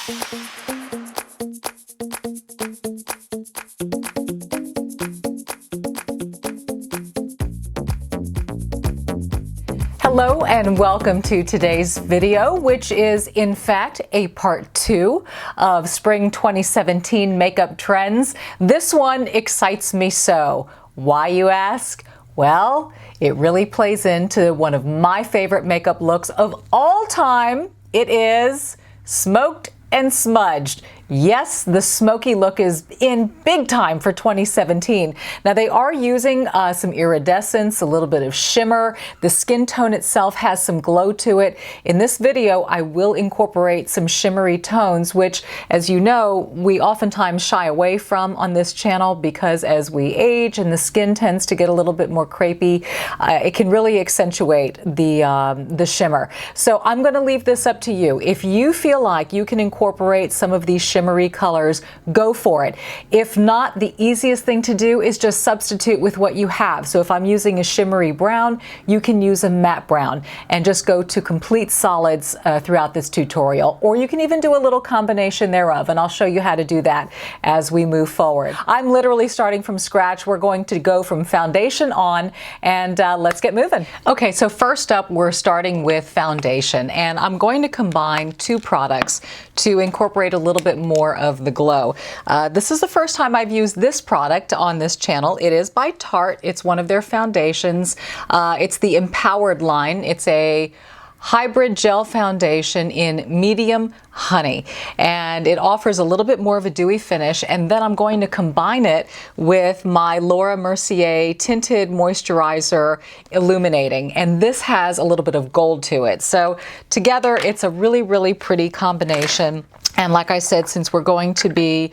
Hello and welcome to today's video, which is in fact a part 2 of Spring 2017 makeup trends. This one excites me so. Why, you ask? Well, it really plays into one of my favorite makeup looks of all time. It is smoked and smudged. Yes, the smoky look is in big time for 2017. Now they are using some iridescence, a little bit of shimmer. The skin tone itself has some glow to it. In this video, I will incorporate some shimmery tones, which, as you know, we oftentimes shy away from on this channel because as we age and the skin tends to get a little bit more crepey, it can really accentuate the shimmer. So I'm going to leave this up to you. If you feel like you can incorporate some of these shimmery colors, go for it. If not, the easiest thing to do is just substitute with what you have. So if I'm using a shimmery brown, you can use a matte brown and just go to complete solids throughout this tutorial. Or you can even do a little combination thereof, and I'll show you how to do that as we move forward. I'm literally starting from scratch. We're going to go from foundation on, and let's get moving. Okay, so first up, we're starting with foundation, and I'm going to combine two products to incorporate a little bit more of the glow. This is the first time I've used this product on this channel. It is by Tarte. It's one of their foundations. It's the Empowered line. It's a hybrid gel foundation in medium honey, and it offers a little bit more of a dewy finish, and then I'm going to combine it with my Laura Mercier tinted moisturizer illuminating, and this has a little bit of gold to it. So together it's a really, really pretty combination. And like I said, since we're going to be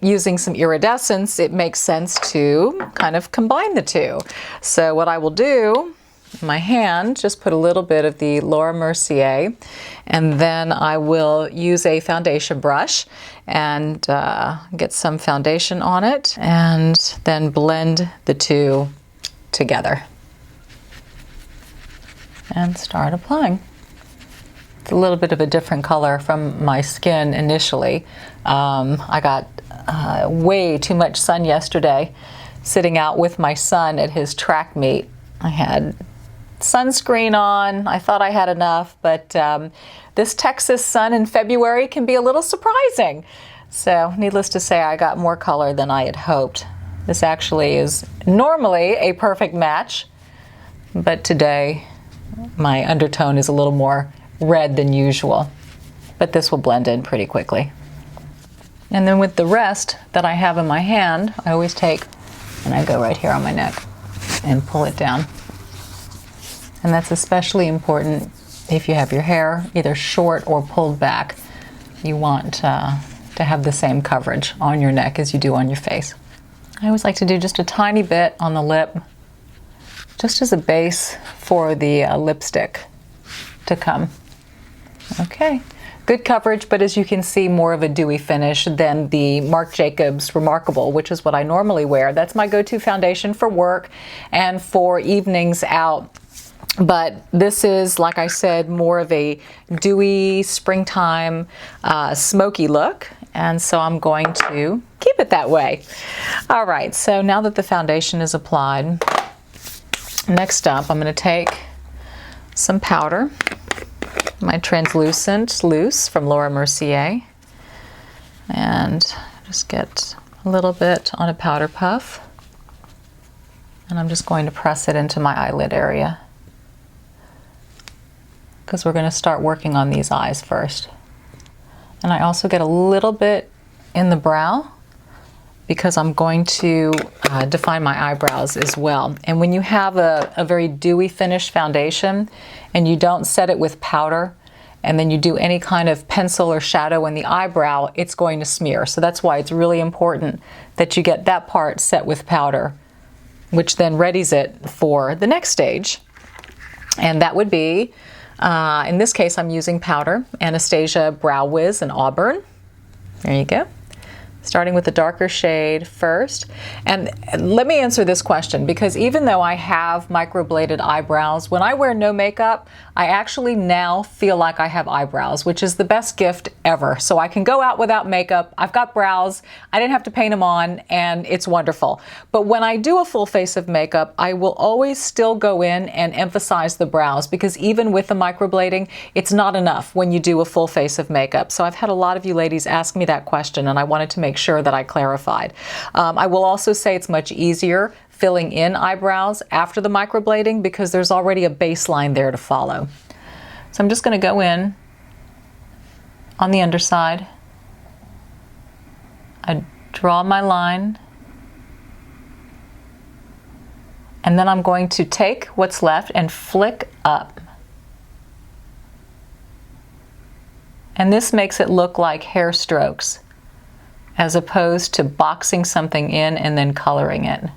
using some iridescence, it makes sense to kind of combine the two. So what I will do, my hand, just put a little bit of the Laura Mercier, and then I will use a foundation brush and get some foundation on it, and then blend the two together and start applying. It's a little bit of a different color from my skin initially. I got way too much sun yesterday sitting out with my son at his track meet. I had sunscreen on. I thought I had enough, but this Texas sun in February can be a little surprising. So needless to say, I got more color than I had hoped. This actually is normally a perfect match, but today my undertone is a little more red than usual, but this will blend in pretty quickly. And then with the rest that I have in my hand, I always take and I go right here on my neck and pull it down. And that's especially important if you have your hair either short or pulled back. You want to have the same coverage on your neck as you do on your face. I always like to do just a tiny bit on the lip, just as a base for the lipstick to come. Okay, good coverage, but as you can see, more of a dewy finish than the Marc Jacobs Remarkable, which is what I normally wear. That's my go-to foundation for work and for evenings out. But this is, like I said, more of a dewy, springtime, smoky look, and so I'm going to keep it that way. All right, so now that the foundation is applied, next up I'm going to take some powder, my translucent loose from Laura Mercier, and just get a little bit on a powder puff, and I'm just going to press it into my eyelid area, because we're going to start working on these eyes first. And I also get a little bit in the brow because I'm going to define my eyebrows as well. And when you have a very dewy finish foundation and you don't set it with powder, and then you do any kind of pencil or shadow in the eyebrow, it's going to smear. So that's why it's really important that you get that part set with powder, which then readies it for the next stage. And that would be, in this case, I'm using powder, Anastasia Brow Wiz in Auburn. There you go. starting with the darker shade first. And let me answer this question, because even though I have microbladed eyebrows, when I wear no makeup, I actually now feel like I have eyebrows, which is the best gift ever. So I can go out without makeup, I've got brows, I didn't have to paint them on, and it's wonderful. But when I do a full face of makeup, I will always still go in and emphasize the brows, because even with the microblading, it's not enough when you do a full face of makeup. So I've had a lot of you ladies ask me that question, and I wanted to make sure that I clarified. I will also say it's much easier filling in eyebrows after the microblading because there's already a baseline there to follow. So I'm just going to go in on the underside. I draw my line, and then I'm going to take what's left and flick up. And this makes it look like hair strokes, as opposed to boxing something in and then coloring it.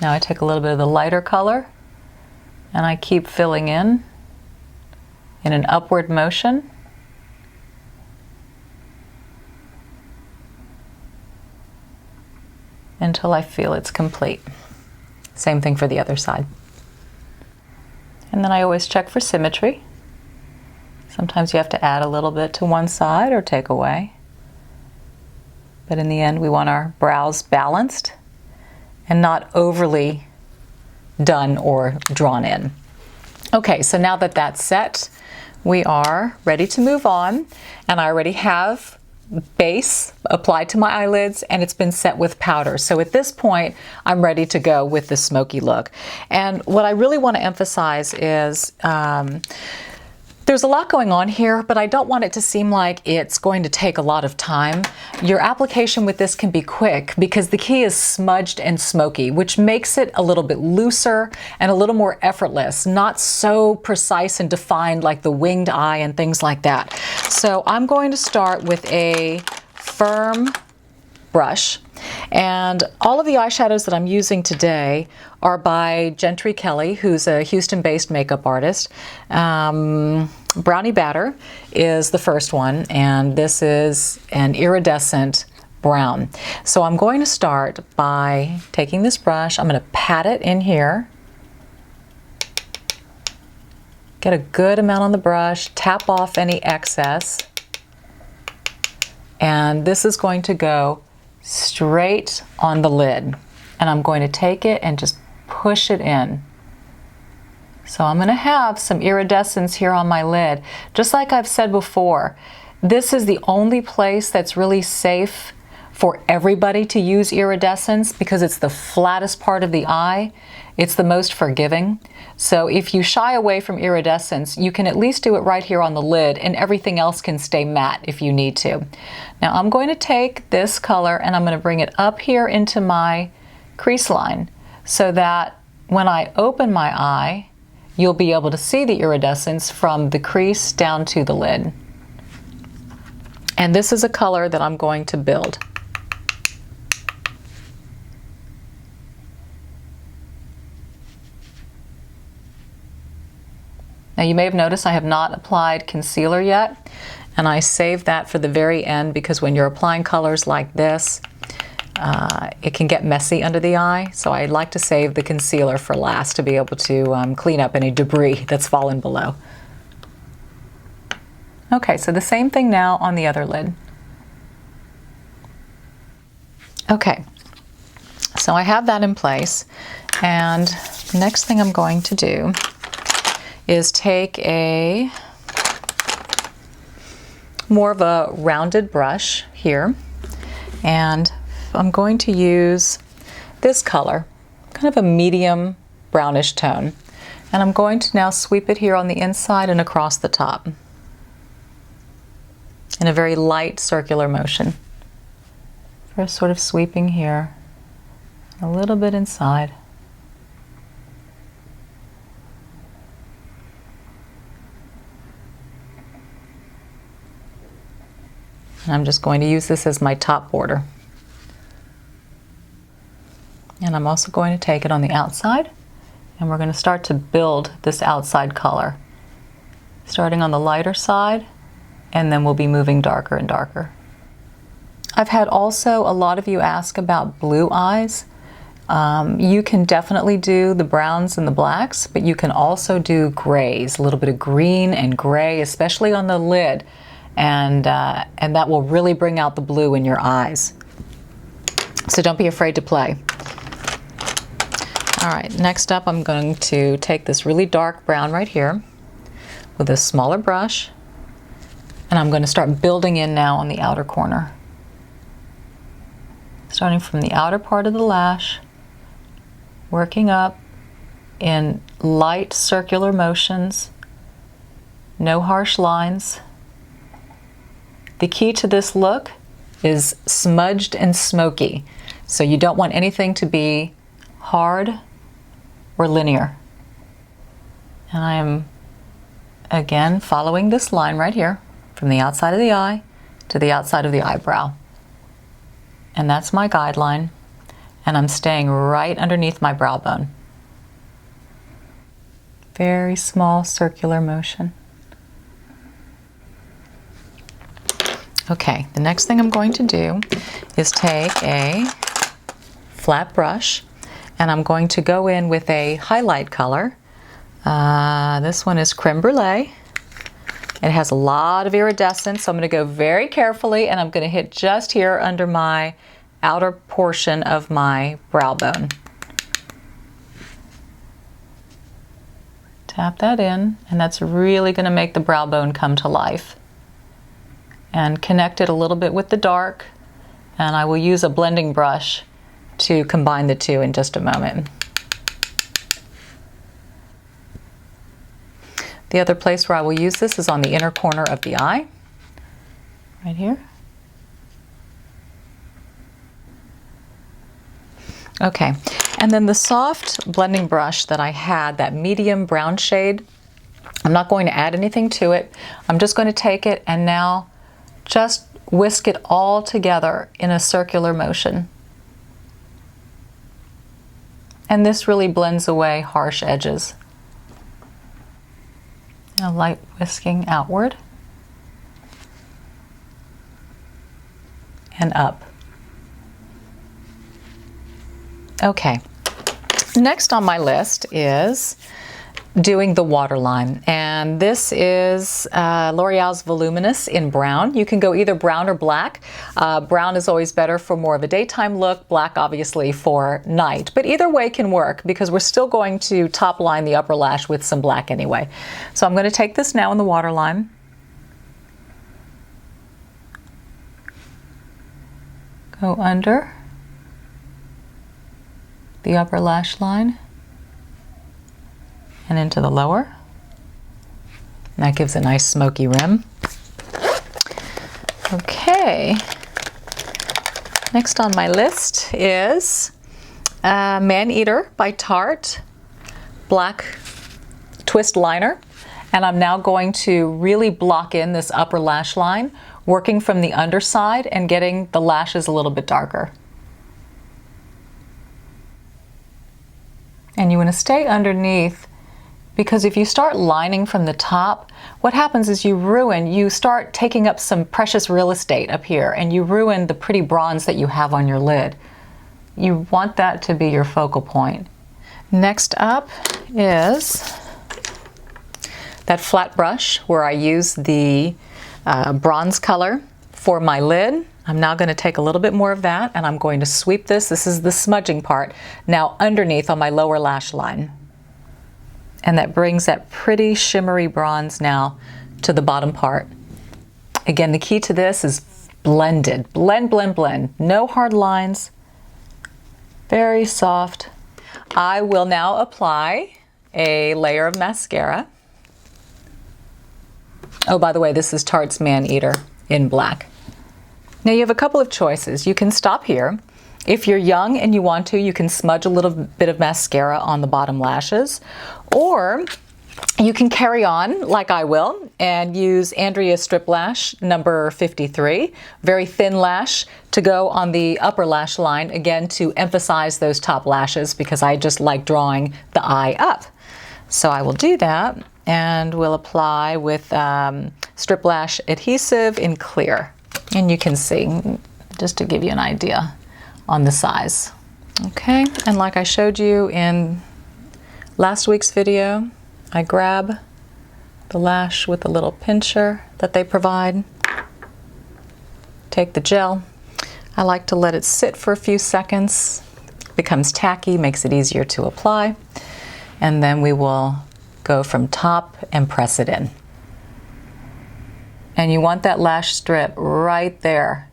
Now I take a little bit of the lighter color and I keep filling in an upward motion. Until I feel it's complete. Same thing for the other side. And then I always check for symmetry. Sometimes you have to add a little bit to one side or take away. But in the end, we want our brows balanced and not overly done or drawn in. Okay, so now that that's set, we are ready to move on. And I already have base applied to my eyelids, and it's been set with powder. So at this point, I'm ready to go with the smoky look. And what I really want to emphasize is there's a lot going on here, but I don't want it to seem like it's going to take a lot of time. Your application with this can be quick because the key is smudged and smoky, which makes it a little bit looser and a little more effortless, not so precise and defined like the winged eye and things like that. So I'm going to start with a firm brush, and all of the eyeshadows that I'm using today are by Jentry Kelley, who's a Houston-based makeup artist. Brownie Batter is the first one, and this is an iridescent brown. So I'm going to start by taking this brush, I'm going to pat it in here, get a good amount on the brush, tap off any excess, and this is going to go straight on the lid. And I'm going to take it and just push it in. So I'm going to have some iridescence here on my lid. Just like I've said before, this is the only place that's really safe for everybody to use iridescence because it's the flattest part of the eye. It's the most forgiving. So if you shy away from iridescence, you can at least do it right here on the lid, and everything else can stay matte if you need to. Now I'm going to take this color and I'm going to bring it up here into my crease line so that when I open my eye, you'll be able to see the iridescence from the crease down to the lid. And this is a color that I'm going to build. Now you may have noticed I have not applied concealer yet, and I saved that for the very end because when you're applying colors like this, it can get messy under the eye, so I like to save the concealer for last to be able to clean up any debris that's fallen below. Okay, so the same thing now on the other lid. Okay, so I have that in place, and the next thing I'm going to do is take a more of a rounded brush here, and I'm going to use this color, kind of a medium brownish tone, and I'm going to now sweep it here on the inside and across the top in a very light circular motion. First sort of sweeping here, a little bit inside. And I'm just going to use this as my top border. And I'm also going to take it on the outside And we're going to start to build this outside color, starting on the lighter side, and then we'll be moving darker and darker. I've had also a lot of you ask about blue eyes. You can definitely do the browns and the blacks, but you can also do grays, a little bit of green and gray, especially on the lid, and that will really bring out the blue in your eyes. So don't be afraid to play. All right, next up I'm going to take this really dark brown right here with a smaller brush, and I'm going to start building in now on the outer corner. Starting from the outer part of the lash, working up in light circular motions, no harsh lines. The key to this look is smudged and smoky. So you don't want anything to be hard or linear. And I am again following this line right here from the outside of the eye to the outside of the eyebrow. And that's my guideline. And I'm staying right underneath my brow bone. Very small circular motion. Okay, the next thing I'm going to do is take a flat brush, and I'm going to go in with a highlight color. This one is crème brûlée. It has a lot of iridescence, so I'm going to go very carefully, and I'm going to hit just here under my outer portion of my brow bone. Tap that in, and that's really going to make the brow bone come to life. And connect it a little bit with the dark, and I will use a blending brush to combine the two in just a moment. The other place where I will use this is on the inner corner of the eye, right here. Okay, and then the soft blending brush that I had, that medium brown shade, I'm not going to add anything to it. I'm just going to take it and now just whisk it all together in a circular motion. And this really blends away harsh edges. A light whisking outward and up. Okay, next on my list is doing the waterline, and this is L'Oreal's Voluminous in brown. You can go either brown or black. Brown is always better for more of a daytime look, black obviously for night, but either way can work because we're still going to top line the upper lash with some black anyway. So I'm going to take this now in the waterline. Go under the upper lash line and into the lower. And that gives a nice smoky rim. Okay, next on my list is Man Eater by Tarte Black Twist Liner. And I'm now going to really block in this upper lash line, working from the underside and getting the lashes a little bit darker. And you want to stay underneath, because if you start lining from the top, what happens is you start taking up some precious real estate up here, and you ruin the pretty bronze that you have on your lid. You want that to be your focal point. Next up is that flat brush where I use the bronze color for my lid. I'm now going to take a little bit more of that, and I'm going to sweep this. This is the smudging part, now underneath on my lower lash line. And that brings that pretty shimmery bronze now to the bottom part. Again, the key to this is blended. Blend, blend, blend. No hard lines. Very soft. I will now apply a layer of mascara. Oh, by the way, this is Tarte's Man Eater in black. Now you have a couple of choices. You can stop here. If you're young and you want to, you can smudge a little bit of mascara on the bottom lashes. Or You can carry on like I will and use Andrea Strip Lash number 53, very thin lash, to go on the upper lash line, again to emphasize those top lashes because I just like drawing the eye up. So I will do that, and we'll apply with Strip Lash adhesive in clear. And you can see, just to give you an idea on the size. Okay, and like I showed you in last week's video, I grab the lash with a little pincher that they provide, take the gel. I like to let it sit for a few seconds. It becomes tacky, makes it easier to apply. And then we will go from top and press it in. And you want that lash strip right there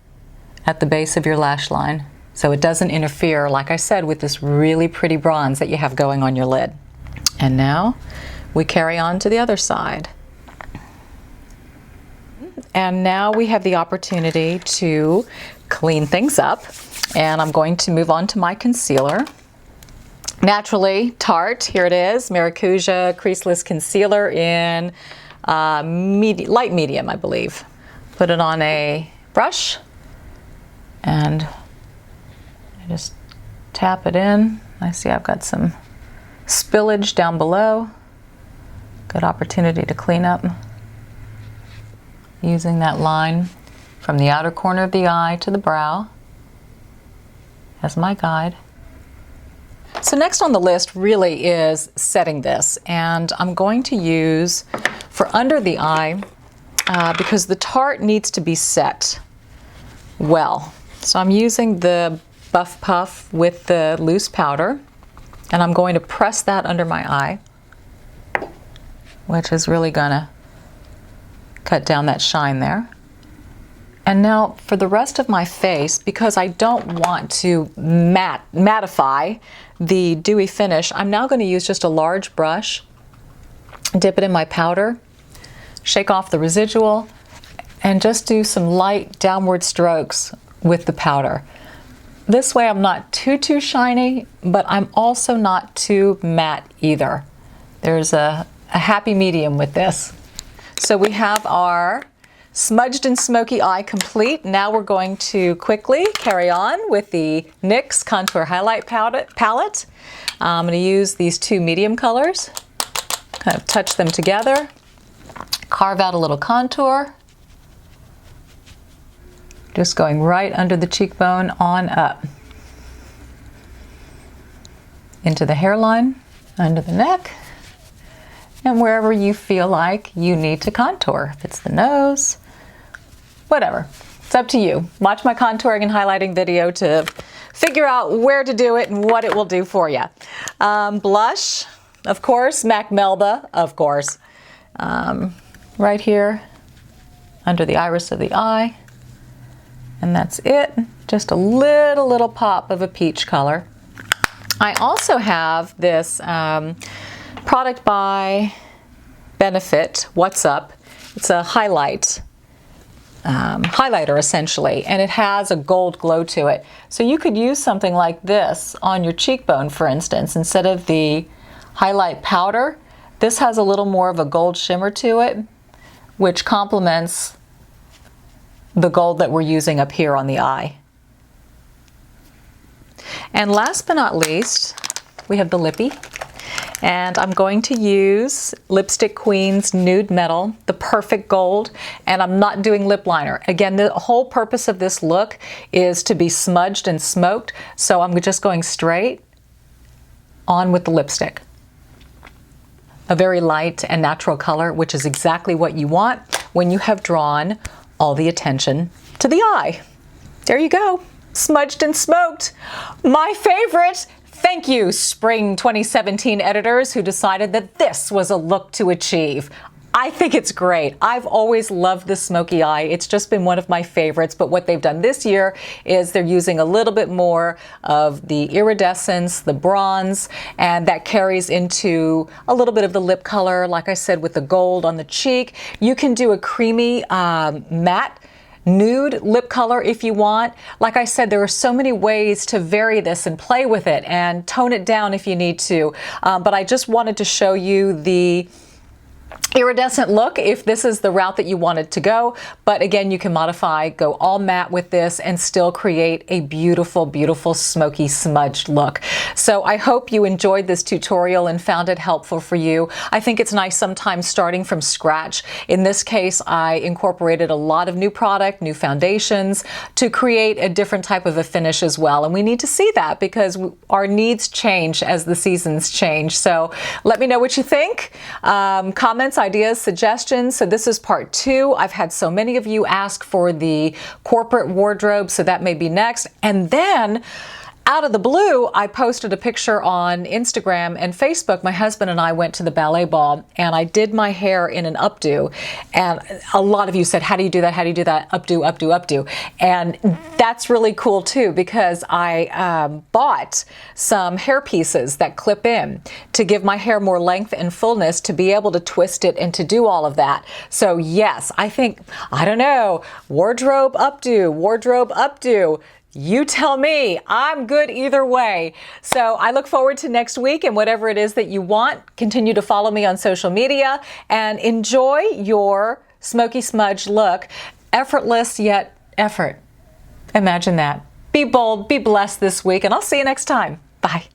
at the base of your lash line so it doesn't interfere, like I said, with this really pretty bronze that you have going on your lid. And now we carry on to the other side. And now we have the opportunity to clean things up. And I'm going to move on to my concealer. Naturally, Tarte, here it is, Maracuja Creaseless Concealer in light medium, I believe. Put it on a brush and I just tap it in. I see I've got some spillage down below. Good opportunity to clean up using that line from the outer corner of the eye to the brow as my guide. So next on the list really is setting this, and I'm going to use for under the eye because the Tarte needs to be set well. So I'm using the Buff Puff with the loose powder, and I'm going to press that under my eye, which is really gonna cut down that shine there. And now for the rest of my face, because I don't want to mattify the dewy finish, I'm now going to use just a large brush, dip it in my powder, shake off the residual, and just do some light downward strokes with the powder. This way I'm not too shiny, but I'm also not too matte either. There's a happy medium with this. So we have our smudged and smoky eye complete. Now we're going to quickly carry on with the NYX Contour Highlight Palette. I'm going to use these two medium colors, kind of touch them together, carve out a little contour, just going right under the cheekbone on up, into the hairline, under the neck, and wherever you feel like you need to contour. If it's the nose, whatever. It's up to you. Watch my contouring and highlighting video to figure out where to do it and what it will do for you. Blush, of course, MAC Melba, of course. Right here under the iris of the eye. And that's it. Just a little pop of a peach color. I also have this product by Benefit, What's Up. It's a highlighter essentially, and it has a gold glow to it. So you could use something like this on your cheekbone, for instance. Instead of the highlight powder, this has a little more of a gold shimmer to it, which complements the gold that we're using up here on the eye. And last but not least, we have the lippy. And I'm going to use Lipstick Queen's Nude Metal, the perfect gold, and I'm not doing lip liner. Again, the whole purpose of this look is to be smudged and smoked, so I'm just going straight on with the lipstick. A very light and natural color, which is exactly what you want when you have drawn all the attention to the eye. There you go, smudged and smoked. My favorite. Thank you, Spring 2017 editors who decided that this was a look to achieve. I think it's great. I've always loved the smoky eye. It's just been one of my favorites, but what they've done this year is they're using a little bit more of the iridescence, the bronze, and that carries into a little bit of the lip color, like I said, with the gold on the cheek. You can do a creamy matte nude lip color if you want. Like I said, there are so many ways to vary this and play with it and tone it down if you need to. But I just wanted to show you the iridescent look if this is the route that you wanted to go. But again, you can modify, go all matte with this and still create a beautiful, beautiful smoky smudged look. So I hope you enjoyed this tutorial and found it helpful for you. I think it's nice sometimes starting from scratch. In this case, I incorporated a lot of new product, new foundations to create a different type of a finish as well. And we need to see that because our needs change as the seasons change. So let me know what you think. Comments, ideas, suggestions. So this is part 2. I've had so many of you ask for the corporate wardrobe, so that may be next. And then out of the blue, I posted a picture on Instagram and Facebook. My husband and I went to the ballet ball and I did my hair in an updo. And a lot of you said, how do you do that? How do you do that? Updo, updo, updo. And that's really cool too, because I bought some hair pieces that clip in to give my hair more length and fullness to be able to twist it and to do all of that. So yes, I think, I don't know, wardrobe updo, wardrobe updo. You tell me. I'm good either way. So I look forward to next week, and whatever it is that you want, continue to follow me on social media and enjoy your smoky smudge look. Effortless yet effort. Imagine that. Be bold, be blessed this week, and I'll see you next time. Bye.